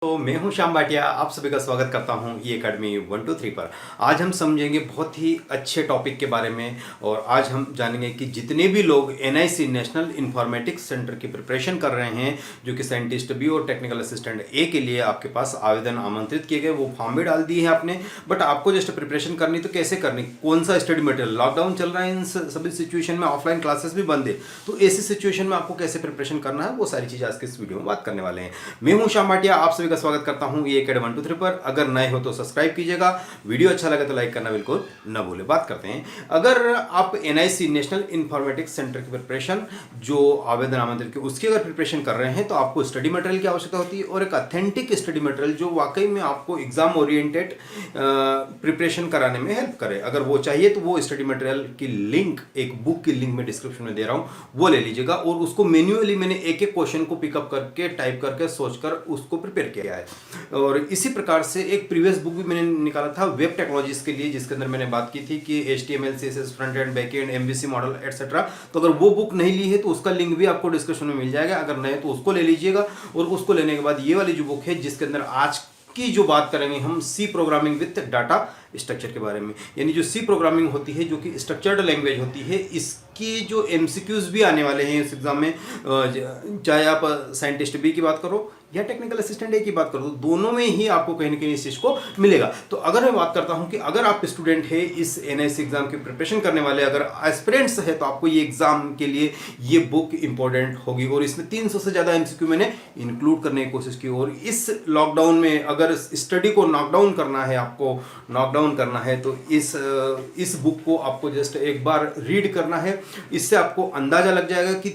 तो मैं हूं श्याम भाटिया, आप सभी का स्वागत करता हूं ये अकेडमी 123 पर। आज हम समझेंगे बहुत ही अच्छे टॉपिक के बारे में और आज हम जानेंगे कि जितने भी लोग एनआईसी नेशनल इंफॉर्मेटिक्स सेंटर की प्रिपरेशन कर रहे हैं, जो कि साइंटिस्ट बी और टेक्निकल असिस्टेंट ए के लिए आपके पास आवेदन आमंत्रित किए गए, वो फॉर्म भी डाल दिए हैं आपने। बट आपको जस्ट प्रिपरेशन करनी, तो कैसे करनी, कौन सा स्टडी मटेरियल, लॉकडाउन चल रहा है, इन सभी सिचुएशन में ऑफलाइन क्लासेस भी बंद है, तो ऐसी सिचुएशन में आपको कैसे प्रिपरेशन करना है, वो सारी चीज़ आज के इस वीडियो में बात करने वाले हैं। मैं हूं श्याम भाटिया, आप सभी का स्वागत करता हूं ये अकेडमी 123 पर। अगर नए हो तो सब्सक्राइब कीजिएगा, वीडियो अच्छा लगे तो लाइक करना बिल्कुल न भूले। बात करते हैं, अगर आप एनआईसी नेशनल इंफॉर्मेटिक्स सेंटर की प्रिपरेशन, जो आवेदन आमंत्रित की, उसकी अगर प्रिपरेशन कर रहे हैं तो आपको स्टडी मटेरियल की आवश्यकता होती है, और एक अथेंटिक स्टडी मटेरियल जो वाकई में आपको एग्जाम ओरिएंटेड प्रिपरेशन कराने में हेल्प करे। अगर वो चाहिए तो वो स्टडी मटेरियल की लिंक, एक बुक की लिंक मैं डिस्क्रिप्शन में दे रहा हूँ, वो ले लीजिएगा। और उसको मैन्युअली मैंने एक एक क्वेश्चन को पिकअप करके, टाइप करके, सोचकर उसको प्रिपेयर किया है। और इसी प्रकार से एक प्रीवियस बुक भी मैंने निकाला था वेब टेक्नोलॉजीज के लिए, जिसके अंदर मैंने बात की थी कि HTML CSS front end back and MVC model etcetera. तो अगर वो बुक नहीं ली है तो उसका लिंक भी आपको डिस्क्रिप्शन में मिल जाएगा, अगर नहीं तो उसको ले लीजिएगा। और उसको लेने के बाद ये वाली जो बुक है, जिसके अंदर आज की जो बात करेंगे हम C programming with data structure के बारे में, यानी जो सी प्रोग्रामिंग होती है, जो कि स्ट्रक्चर्ड लैंग्वेज होती है, इसकी जो MCQs भी आने वाले हैं इस एग्जाम में, चाहे आप साइंटिस्ट बी की बात करो या टेक्निकल असिस्टेंट ए की बात करो, दोनों में ही आपको कहीं ना कहीं इस चीज़ को मिलेगा। तो अगर मैं बात करता हूं कि अगर आप स्टूडेंट है, इस एनआईसी एग्जाम की प्रिपरेशन करने वाले अगर एस्पिरेंट्स है, तो आपको ये एग्जाम के लिए ये बुक इंपॉर्टेंट होगी। और इसमें 300 से ज़्यादा MCQ मैंने इंक्लूड करने की कोशिश की। और इस लॉकडाउन में अगर स्टडी को नॉकडाउन करना है, आपको नॉकडाउन करना है, तो इस बुक को आपको जस्ट एक बार रीड करना है। इससे आपको अंदाज़ा लग जाएगा कि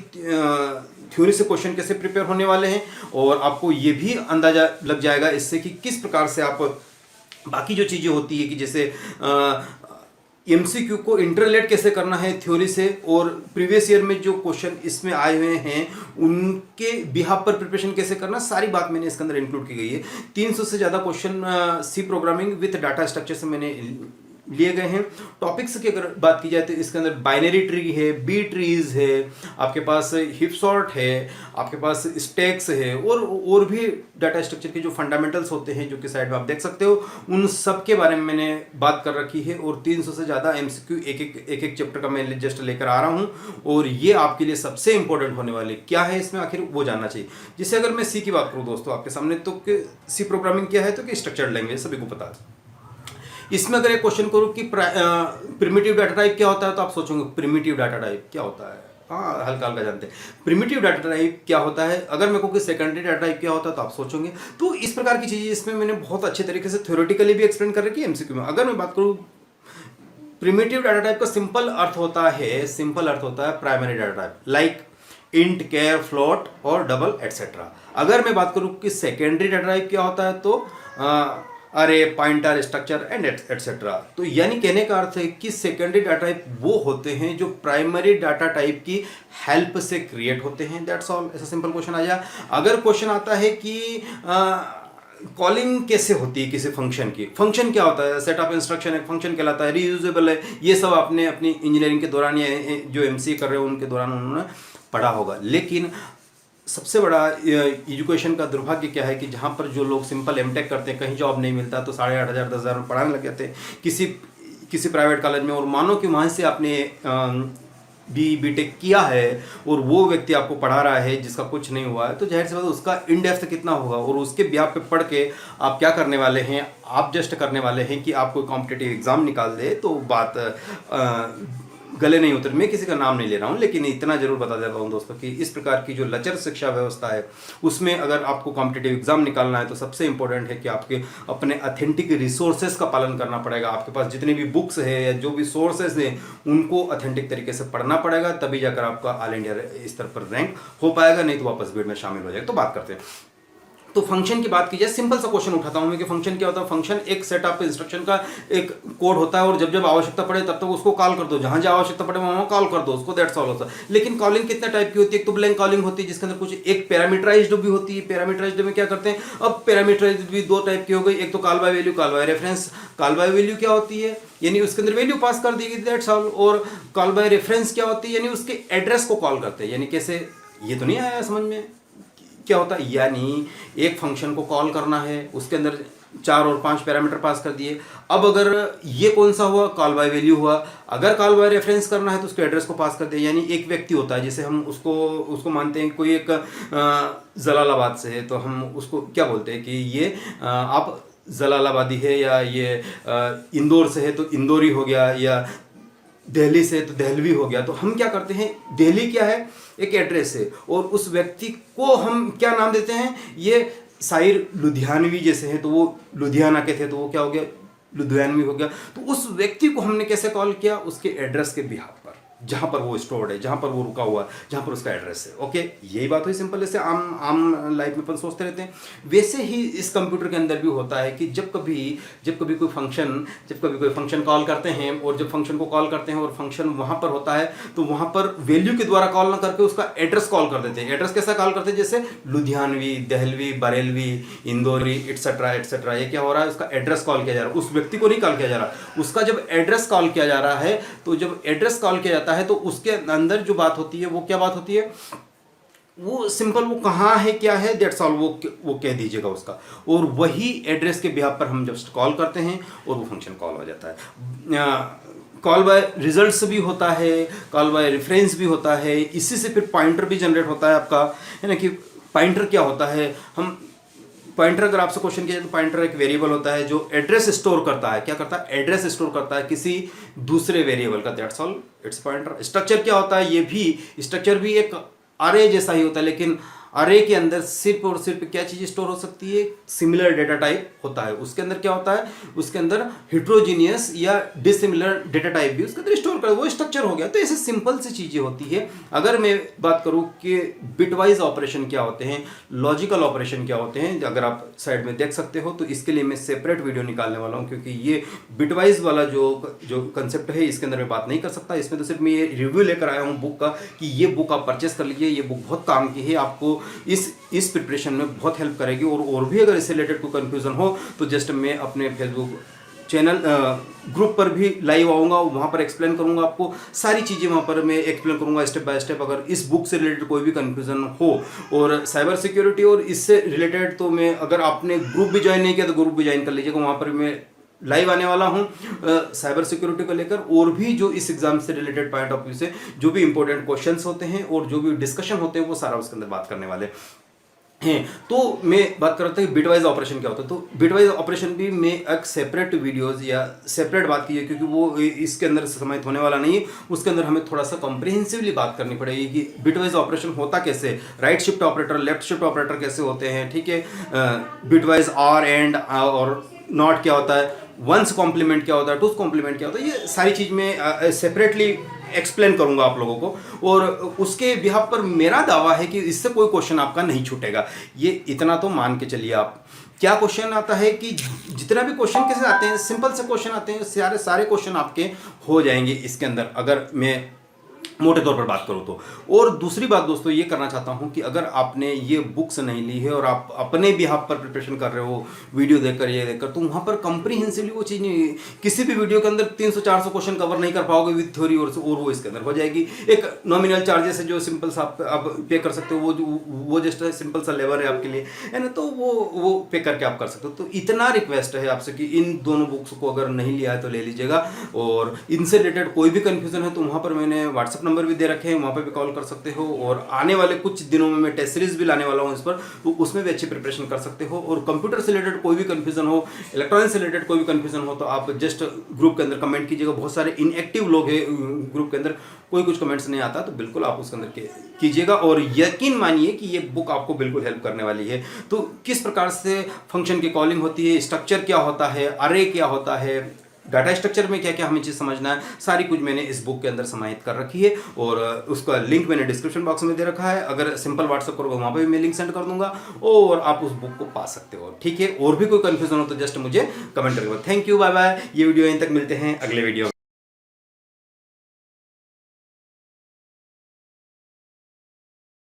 थ्योरी से क्वेश्चन कैसे प्रिपेयर होने वाले हैं, और आपको ये भी अंदाजा लग जाएगा इससे कि किस प्रकार से आप बाकी जो चीज़ें होती है, कि जैसे MCQ को इंटरलेट कैसे करना है थ्योरी से, और प्रीवियस ईयर में जो क्वेश्चन इसमें आए हुए हैं उनके बिहाफ पर प्रिपरेशन कैसे करना, सारी बात मैंने इसके अंदर इंक्लूड की गई है। 300 से ज़्यादा question C programming with data structure से मैंने लिए गए हैं। टॉपिक्स की अगर बात की जाए तो इसके अंदर बाइनरी ट्री है, बी ट्रीज है, आपके पास हिप सॉर्ट है, आपके पास स्टैक्स है, और भी डाटा स्ट्रक्चर के जो फंडामेंटल्स होते हैं, जो कि साइड में आप देख सकते हो, उन सब के बारे में मैंने बात कर रखी है। और 300 से ज़्यादा MCQ एक एक चैप्टर का मैं जस्ट लेकर आ रहा हूँ, और ये आपके लिए सबसे इंपॉर्टेंट होने वाले क्या है इसमें, आखिर वो जानना चाहिए। जिससे अगर मैं सी की बात करूँ दोस्तों आपके सामने, तो सी प्रोग्रामिंग क्या है, तो कि स्ट्रक्चर्ड लैंग्वेज सभी को पता है। इसमें अगर एक क्वेश्चन करूँ कि प्रिमिटिव डाटा टाइप क्या होता है, तो आप सोचोगे प्रिमिटिव डाटा टाइप क्या होता है। हाँ, हल्का हल्का जानते हैं प्रिमिटिव डाटा टाइप क्या होता है। अगर मैं कहूँ कि सेकेंडरी डाटा टाइप क्या होता है, तो आप सोचोगे। तो इस प्रकार की चीज़ें इसमें मैंने बहुत अच्छे तरीके से थ्योरेटिकली भी एक्सप्लेन कर रखी है MCQ में। अगर मैं बात करूँ प्रिमिटिव डाटा टाइप का सिंपल अर्थ होता है primary data type, like int, char, float और डबल एटसेट्रा। अगर मैं बात करूँ कि सेकेंडरी डाटा टाइप क्या होता है, तो अरे, पॉइंटर, स्ट्रक्चर एंड एटसेट्रा। तो यानी कहने का अर्थ है कि सेकेंडरी डाटा टाइप वो होते हैं जो प्राइमरी डाटा टाइप की हेल्प से क्रिएट होते हैं। That's all. ऐसा सिंपल क्वेश्चन आ जाए। अगर क्वेश्चन आता है कि कॉलिंग कैसे होती है किसी फंक्शन की, फंक्शन क्या होता है, सेट ऑफ इंस्ट्रक्शन एक फंक्शन कहलाता है, रीयूजेबल है, ये सब आपने अपनी इंजीनियरिंग के दौरान या जो MCA कर रहे हो उनके दौरान उन्होंने पढ़ा होगा। लेकिन सबसे बड़ा एजुकेशन का दुर्भाग्य क्या है कि जहाँ पर जो लोग सिंपल MTech करते हैं, कहीं जॉब नहीं मिलता, तो 8,500 10,000 में पढ़ाने लग जाते हैं किसी प्राइवेट कॉलेज में। और मानो कि वहाँ से आपने BTech किया है और वो व्यक्ति आपको पढ़ा रहा है जिसका कुछ नहीं हुआ है, तो जाहिर सी बात उसका इन डेप्थ कितना होगा। और उसके ब्याह पे पढ़ के आप क्या करने वाले हैं, आप जस्ट करने वाले हैं कि आप कोई कॉम्पिटिटिव एग्जाम निकाल दे, तो बात गले नहीं उतर। मैं किसी का नाम नहीं ले रहा हूँ, लेकिन इतना जरूर बता देता हूँ दोस्तों कि इस प्रकार की जो लचर शिक्षा व्यवस्था है, उसमें अगर आपको कॉम्पिटिटिव एग्जाम निकालना है, तो सबसे इंपॉर्टेंट है कि आपके अपने अथेंटिक रिसोर्सेज का पालन करना पड़ेगा। आपके पास जितने भी बुक्स है या जो भी सोर्सेज हैं, उनको अथेंटिक तरीके से पढ़ना पड़ेगा, तभी जाकर आपका ऑल इंडिया स्तर पर रैंक हो पाएगा, नहीं तो वापस भीड़ में शामिल हो जाएगा। तो बात करते हैं। तो फंक्शन की बात की जाए, सिंपल सा क्वेश्चन उठाता हूं मैं कि फंक्शन क्या होता है। फंक्शन एक सेट ऑफ इंस्ट्रक्शन का एक कोड होता है, और जब जब आवश्यकता पड़े तब तक उसको कॉल कर दो, जहां जहां आवश्यकता पड़े वहां कॉल कर दो उसको, दैट्स ऑल होता है। लेकिन कॉलिंग कितने टाइप की होती है, एक तो ब्लैंक कॉलिंग होती है, जिसके अंदर कुछ एक पैरामीटराइज्ड भी होती है। पैरामीटराइज्ड में क्या करते हैं, अब पैरामीटराइज्ड भी दो टाइप की हो गई, एक तो call by value, call by reference. Call by value क्या होती है, यानी उसके अंदर वैल्यू पास कर दी गई, दैट्स ऑल। और कॉल बाय रेफरेंस क्या होती है, यानी उसके एड्रेस को कॉल करते हैं। यानी कैसे, ये तो नहीं आया समझ में क्या होता है, यानी एक फंक्शन को कॉल करना है, उसके अंदर 4 और 5 पैरामीटर पास कर दिए। अब अगर ये कौन सा हुआ, कॉल बाय वैल्यू हुआ। अगर कॉल बाय रेफरेंस करना है तो उसके एड्रेस को पास कर दिया, यानी एक व्यक्ति होता है, जैसे हम उसको मानते हैं कोई एक जलालाबाद से है, तो हम उसको क्या बोलते हैं कि ये आप जलालाबादी है, या ये इंदौर से है तो इंदौरी हो गया, या दिल्ली से तो दहलवी हो गया। तो हम क्या करते हैं, दिल्ली क्या है, एक एड्रेस है, और उस व्यक्ति को हम क्या नाम देते हैं, ये साहिर लुधियानवी जैसे हैं तो वो लुधियाना के थे तो वो क्या हो गया, लुधियानवी हो गया। तो उस व्यक्ति को हमने कैसे कॉल किया, उसके एड्रेस के बिहाफ पर, जहां पर वो स्टोर्ड है, जहां पर वो रुका हुआ है, जहां पर उसका एड्रेस है। ओके, यही बात हुई सिंपल। जैसे आम लाइफ में अपन सोचते रहते हैं, वैसे ही इस कंप्यूटर के अंदर भी होता है कि जब कभी कोई फंक्शन कॉल करते हैं, और जब फंक्शन को कॉल करते हैं और फंक्शन वहां पर होता है, तो वहां पर वैल्यू के द्वारा कॉल ना करके उसका एड्रेस कॉल कर देते हैं। एड्रेस कैसा कॉल करते हैं, जैसे लुधियानवी, दहलवी, बरेलवी, इंदौरी, एटसेट्रा एटसेट्रा। ये क्या हो रहा है, उसका एड्रेस कॉल किया जा रहा है, उस व्यक्ति को नहीं कॉल किया जा रहा। उसका जब एड्रेस कॉल किया जा रहा है, तो जब एड्रेस कॉल किया जाता है तो उसके अंदर जो बात होती है वो क्या बात होती है, वो सिंपल, वो कहाँ है, क्या है, दैट्स ऑल, वो कह दीजिएगा उसका। और वही एड्रेस के बिहाफ पर हम जब कॉल करते हैं और वो फंक्शन कॉल हो जाता है। कॉल बाय रिजल्ट्स भी होता है, कॉल बाय रेफरेंस भी होता है, इसी से फिर पॉइंटर भी जनरेट होता है आपका, है ना। कि पॉइंटर क्या होता है, हम पॉइंटर अगर आपसे क्वेश्चन किया तो पॉइंटर एक वेरिएबल होता है जो एड्रेस स्टोर करता है। क्या करता है, एड्रेस स्टोर करता है किसी दूसरे वेरिएबल का, that's all, it's pointer. Structure क्या होता है, ये भी स्ट्रक्चर भी एक अरे जैसा ही होता है, लेकिन अरे के अंदर सिर्फ और सिर्फ क्या चीज़ स्टोर हो सकती है, सिमिलर डेटा टाइप होता है। उसके अंदर क्या होता है, उसके अंदर हेट्रोजीनियस या डिसिमिलर डेटा टाइप भी उसके अंदर स्टोर कर, वो स्ट्रक्चर हो गया। तो ऐसे सिंपल सी चीज़ें होती है। अगर मैं बात करूँ कि बिटवाइज ऑपरेशन क्या होते हैं, लॉजिकल ऑपरेशन क्या होते हैं, अगर आप साइड में देख सकते हो, तो इसके लिए मैं सेपरेट वीडियो निकालने वाला हूँ, क्योंकि ये बिटवाइज वाला जो कंसेप्ट है इसके अंदर मैं बात नहीं कर सकता। इसमें तो सिर्फ मैं ये रिव्यू लेकर आया हूँ बुक का, कि ये बुक आप परचेस कर लीजिए, ये बुक बहुत काम की है, आपको इस प्रिपरेशन में बहुत हेल्प करेगी। और भी अगर इससे रिलेटेड कोई कंफ्यूजन हो तो जस्ट मैं अपने फेसबुक चैनल ग्रुप पर भी लाइव आऊँगा, वहाँ पर एक्सप्लेन करूँगा आपको सारी चीज़ें, वहाँ पर मैं एक्सप्लेन करूँगा स्टेप बाय स्टेप। अगर इस बुक से रिलेटेड कोई भी कंफ्यूजन हो, और साइबर सिक्योरिटी और इससे रिलेटेड, तो मैं, अगर आपने ग्रुप भी ज्वाइन नहीं किया तो ग्रुप भी ज्वाइन कर लीजिएगा, वहाँ पर मैं लाइव आने वाला हूँ साइबर सिक्योरिटी को लेकर, और भी जो इस एग्जाम से रिलेटेड पॉइंट ऑफ व्यू से जो भी इंपॉर्टेंट क्वेश्चंस होते हैं और जो भी डिस्कशन होते हैं वो सारा उसके अंदर बात करने वाले हैं। तो मैं बात करता हूँ बिटवाइज ऑपरेशन क्या होता है। तो बिटवाइज ऑपरेशन भी मैं एक सेपरेट वीडियोस या सेपरेट बात की है, क्योंकि वो इसके अंदर समाहित होने वाला नहीं है। उसके अंदर हमें थोड़ा सा कॉम्प्रिहेंसिवली बात करनी पड़ेगी कि बिटवाइज ऑपरेशन होता कैसे, right shift operator, left shift operator कैसे होते हैं, ठीक है, बिटवाइज आर एंड और नॉट क्या होता है, वंस कॉम्प्लीमेंट क्या होता है, टूथ कॉम्प्लीमेंट क्या होता है, ये सारी चीज़ में सेपरेटली एक्सप्लेन करूंगा आप लोगों को। और उसके बिहाफ पर मेरा दावा है कि इससे कोई क्वेश्चन आपका नहीं छूटेगा। ये इतना तो मान के चलिए आप। क्या क्वेश्चन आता है कि जितना भी क्वेश्चन कैसे आते हैं, सिंपल से क्वेश्चन आते हैं, सारे क्वेश्चन आपके हो जाएंगे इसके अंदर, अगर मैं मोटे तौर पर बात करूँ तो। और दूसरी बात दोस्तों ये करना चाहता हूँ कि अगर आपने ये बुक्स नहीं ली है और आप अपने बिहाफ पर प्रिपरेशन कर रहे हो, वीडियो देखकर, ये देखकर, तो वहाँ पर कंप्रीहेंसिवली वो चीज़ नहीं, किसी भी वीडियो के अंदर 300-400 क्वेश्चन कवर नहीं कर पाओगे विद थ्योरी, और वो इसके अंदर हो जाएगी। एक नॉमिनल चार्जेस है जो सिंपल सा आप पे कर सकते हो, वो जस्ट सिंपल सा लेबर है आपके लिए, है ना, तो वो पे करके आप कर सकते हो। तो इतना रिक्वेस्ट है आपसे कि इन दोनों बुक्स को अगर नहीं लिया है तो ले लीजिएगा। और इनसे रिलेटेड कोई भी कन्फ्यूजन है तो वहाँ पर मैंने व्हाट्सअप नंबर भी दे रखे हैं, वहाँ पे भी कॉल कर सकते हो। और आने वाले कुछ दिनों में मैं टेस्ट सीरीज भी लाने वाला हूँ इस पर, तो उसमें भी अच्छी प्रिपरेशन कर सकते हो। और कंप्यूटर से रिलेटेड कोई भी कंफ्यूजन हो, इलेक्ट्रॉनिक्स से रिलेटेड कोई भी कंफ्यूजन हो, तो आप जस्ट ग्रुप के अंदर कमेंट कीजिएगा। बहुत सारे इनएक्टिव लोग हैं ग्रुप के अंदर, कोई कुछ कमेंट्स नहीं आता, तो बिल्कुल आप उसके अंदर कीजिएगा। और यकीन मानिए कि ये बुक आपको बिल्कुल हेल्प करने वाली है। तो किस प्रकार से फंक्शन की कॉलिंग होती है, स्ट्रक्चर क्या होता है, अरे क्या होता है, डाटा स्ट्रक्चर में क्या क्या हमें चीज़ समझना है, सारी कुछ मैंने इस बुक के अंदर समाहित कर रखी है। और उसका लिंक मैंने डिस्क्रिप्शन बॉक्स में दे रखा है। अगर सिंपल व्हाट्सअप करोगे वहाँ पे भी मैं लिंक सेंड कर दूंगा और आप उस बुक को पा सकते हो, ठीक है। और भी कोई कंफ्यूजन हो तो जस्ट मुझे कमेंट करेगा। Thank you, bye bye. ये वीडियो यहीं तक, मिलते हैं अगले वीडियो।